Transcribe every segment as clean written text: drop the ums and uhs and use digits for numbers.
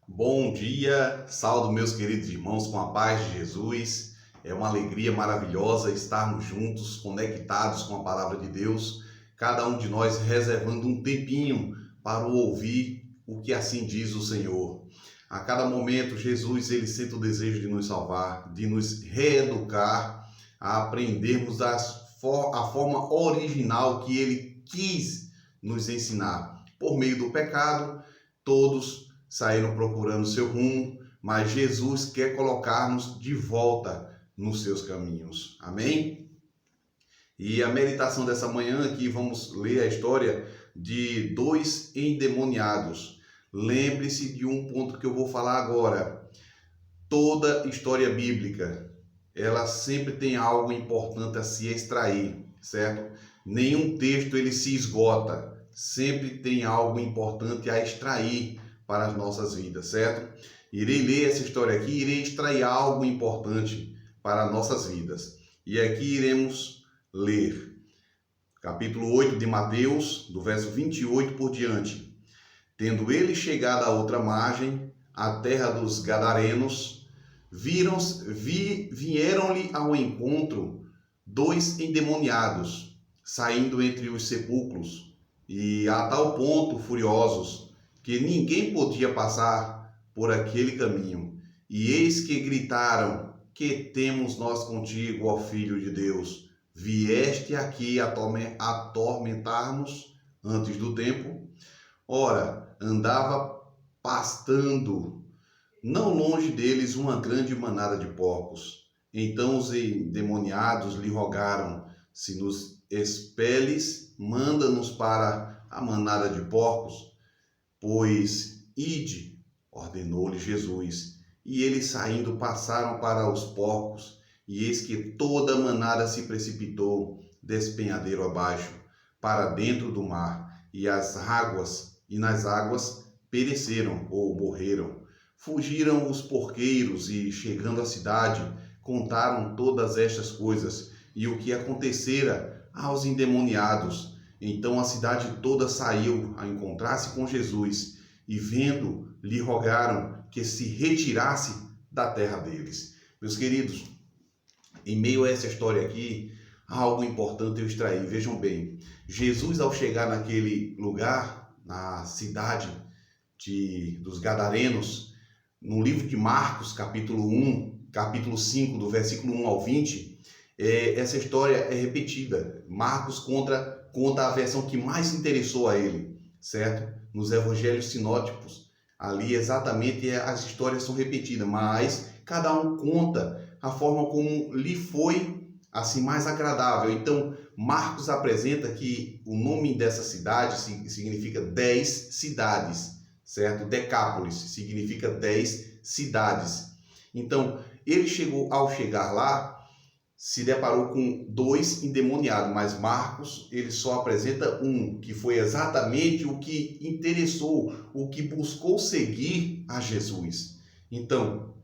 Bom dia, salve meus queridos irmãos com a paz de Jesus. É uma alegria maravilhosa estarmos juntos, conectados com a palavra de Deus, cada um de nós reservando um tempinho para ouvir o que assim diz o Senhor. A cada momento, Jesus ele sente o desejo de nos salvar, de nos reeducar, a aprendermos a forma original que ele quis nos ensinar. Por meio do pecado, todos saíram procurando seu rumo, mas Jesus quer colocar-nos de volta nos seus caminhos. Amém? E a meditação dessa manhã aqui vamos ler a história de dois endemoniados. Lembre-se de um ponto que eu vou falar agora. Toda história bíblica, ela sempre tem algo importante a se extrair, certo? Nenhum texto ele se esgota. Sempre tem algo importante a extrair para as nossas vidas, certo? Irei ler essa história aqui, irei extrair algo importante para as nossas vidas. E aqui iremos ler capítulo 8 de Mateus, do verso 28 por diante. Tendo ele chegado à outra margem, a terra dos Gadarenos, vieram-lhe ao encontro dois endemoniados, saindo entre os sepulcros, e a tal ponto furiosos, que ninguém podia passar por aquele caminho. E eis que gritaram: que temos nós contigo, ó Filho de Deus? Vieste aqui atormentar-nos antes do tempo? Ora, andava pastando, não longe deles, uma grande manada de porcos. Então os endemoniados lhe rogaram: se nos expeles, manda-nos para a manada de porcos. Pois ide, ordenou-lhe Jesus. E eles saindo passaram para os porcos, e eis que toda a manada se precipitou despenhadeiro abaixo, para dentro do mar, e nas águas pereceram ou morreram. Fugiram os porqueiros e, chegando à cidade, contaram todas estas coisas e o que acontecera aos endemoniados. Então a cidade toda saiu a encontrar-se com Jesus e, vendo, lhe rogaram que se retirasse da terra deles. Meus queridos, em meio a essa história aqui, há algo importante eu extrair. Vejam bem, Jesus, ao chegar naquele lugar, na cidade dos Gadarenos, no livro de Marcos, capítulo 5, do versículo 1 ao 20, essa história é repetida. Marcos conta a versão que mais se interessou a ele, certo? Nos evangelhos sinóticos, ali exatamente as histórias são repetidas, mas cada um conta a forma como lhe foi assim mais agradável. Então, Marcos apresenta que o nome dessa cidade significa 10 cidades, certo? Decápolis significa 10 cidades. Então, ao chegar lá, se deparou com dois endemoniados, mas Marcos ele só apresenta um, que foi exatamente o que interessou, o que buscou seguir a Jesus. Então,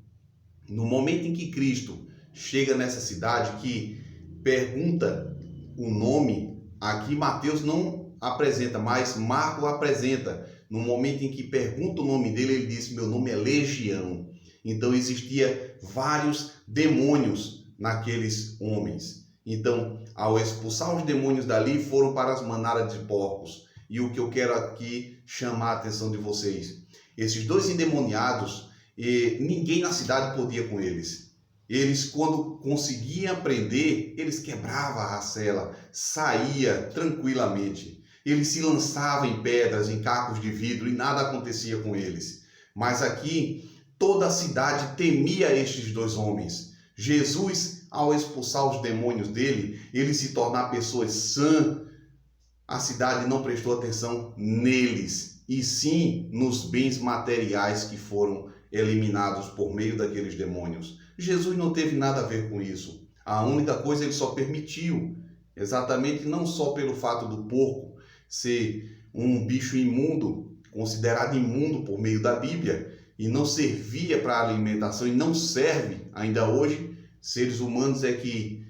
no momento em que Cristo chega nessa cidade, que pergunta o nome, aqui Mateus não apresenta, mas Marcos apresenta. No momento em que pergunta o nome dele, ele diz: meu nome é Legião. Então existia vários demônios naqueles homens. Então, ao expulsar os demônios dali, foram para as manadas de porcos. E o que eu quero aqui chamar a atenção de vocês: esses dois endemoniados, ninguém na cidade podia com eles. Eles, quando conseguiam prender, eles quebravam a cela, saía tranquilamente. Eles se lançavam em pedras, em cacos de vidro, e nada acontecia com eles. Mas aqui, toda a cidade temia estes dois homens. Jesus, ao expulsar os demônios dele, ele se tornar pessoas sãs, a cidade não prestou atenção neles, e sim nos bens materiais que foram eliminados por meio daqueles demônios. Jesus não teve nada a ver com isso. A única coisa, ele só permitiu, exatamente não só pelo fato do porco ser um bicho imundo, considerado imundo por meio da Bíblia, e não servia para alimentação e não serve ainda hoje. Seres humanos é que,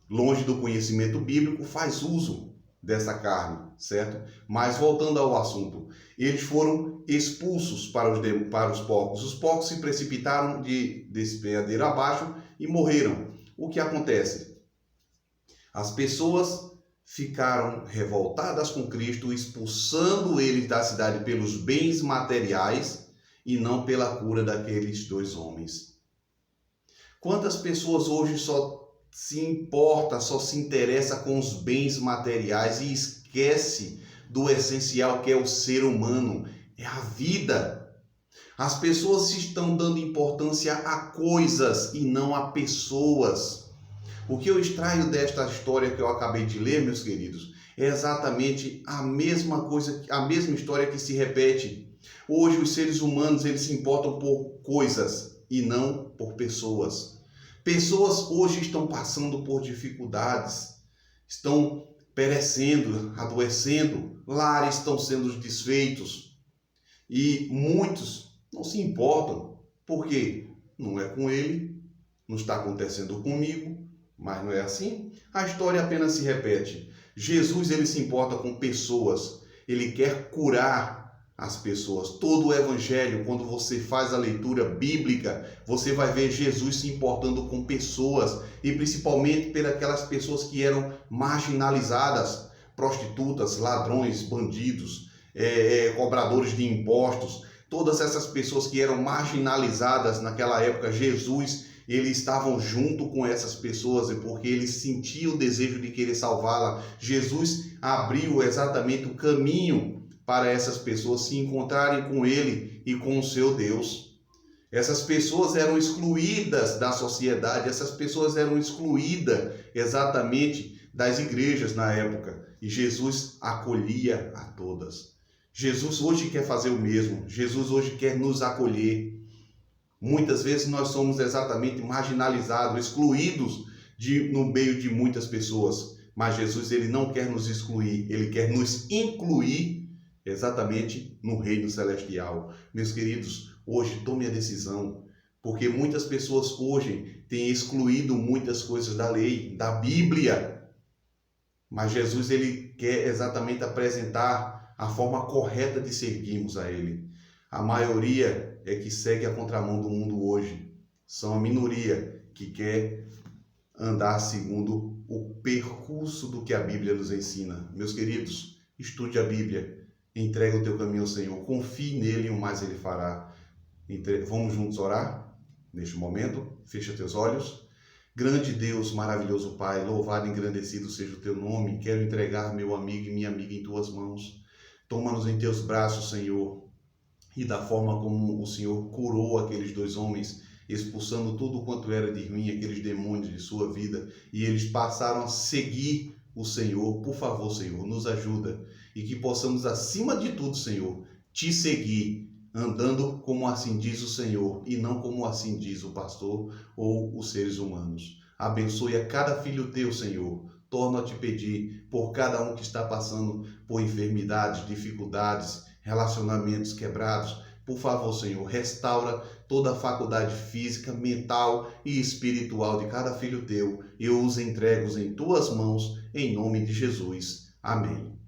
longe do conhecimento bíblico, faz uso dessa carne, certo? Mas voltando ao assunto, eles foram foram expulsos para os porcos. Os porcos se precipitaram de despenhadeiro abaixo e morreram. O que acontece? As pessoas ficaram revoltadas com Cristo, expulsando ele da cidade pelos bens materiais e não pela cura daqueles dois homens. Quantas pessoas hoje só se importa, só se interessa com os bens materiais e esquece do essencial que é o ser humano, é a vida. As pessoas estão dando importância a coisas e não a pessoas. O que eu extraio desta história que eu acabei de ler, meus queridos, é exatamente a mesma coisa, a mesma história que se repete. Hoje os seres humanos, eles se importam por coisas e não por pessoas. Pessoas hoje estão passando por dificuldades, estão perecendo, adoecendo, lares estão sendo desfeitos e muitos não se importam, porque não é com ele, não está acontecendo comigo, mas não é assim. A história apenas se repete. Jesus, ele se importa com pessoas, ele quer curar as pessoas. Todo o evangelho, quando você faz a leitura bíblica, você vai ver Jesus se importando com pessoas, e principalmente pelas pessoas que eram marginalizadas, prostitutas, ladrões, bandidos, cobradores de impostos, todas essas pessoas que eram marginalizadas naquela época. Jesus, eles estavam junto com essas pessoas, porque eles sentiam o desejo de querer salvá-la. Jesus abriu exatamente o caminho para essas pessoas se encontrarem com ele e com o seu Deus. Essas pessoas eram excluídas da sociedade, essas pessoas eram excluídas exatamente das igrejas na época, e Jesus acolhia a todas. Jesus hoje quer fazer o mesmo. Jesus hoje quer nos acolher. Muitas vezes nós somos exatamente marginalizados, excluídos no meio de muitas pessoas, mas Jesus, ele não quer nos excluir, ele quer nos incluir exatamente no reino celestial. Meus queridos, hoje tome a decisão, porque muitas pessoas hoje têm excluído muitas coisas da lei, da Bíblia, mas Jesus, ele quer exatamente apresentar a forma correta de seguirmos a ele. A maioria é que segue a contramão do mundo hoje, são a minoria que quer andar segundo o percurso do que a Bíblia nos ensina. Meus queridos, estude a Bíblia, entrega o teu caminho ao Senhor, confie nele e o mais ele fará. Vamos juntos orar neste momento. Fecha teus olhos. Grande Deus, maravilhoso Pai, louvado e engrandecido seja o teu nome. Quero entregar meu amigo e minha amiga em tuas mãos. Toma-nos em teus braços, Senhor, e da forma como o Senhor curou aqueles dois homens, expulsando tudo quanto era de ruim, aqueles demônios de sua vida, e eles passaram a seguir o Senhor. Por favor, Senhor, nos ajuda, e que possamos, acima de tudo, Senhor, te seguir, andando como assim diz o Senhor, e não como assim diz o pastor ou os seres humanos. Abençoe a cada filho teu, Senhor. Torno a te pedir por cada um que está passando por enfermidades, dificuldades, relacionamentos quebrados. Por favor, Senhor, restaura toda a faculdade física, mental e espiritual de cada filho teu. Eu os entrego em tuas mãos, em nome de Jesus. Amém.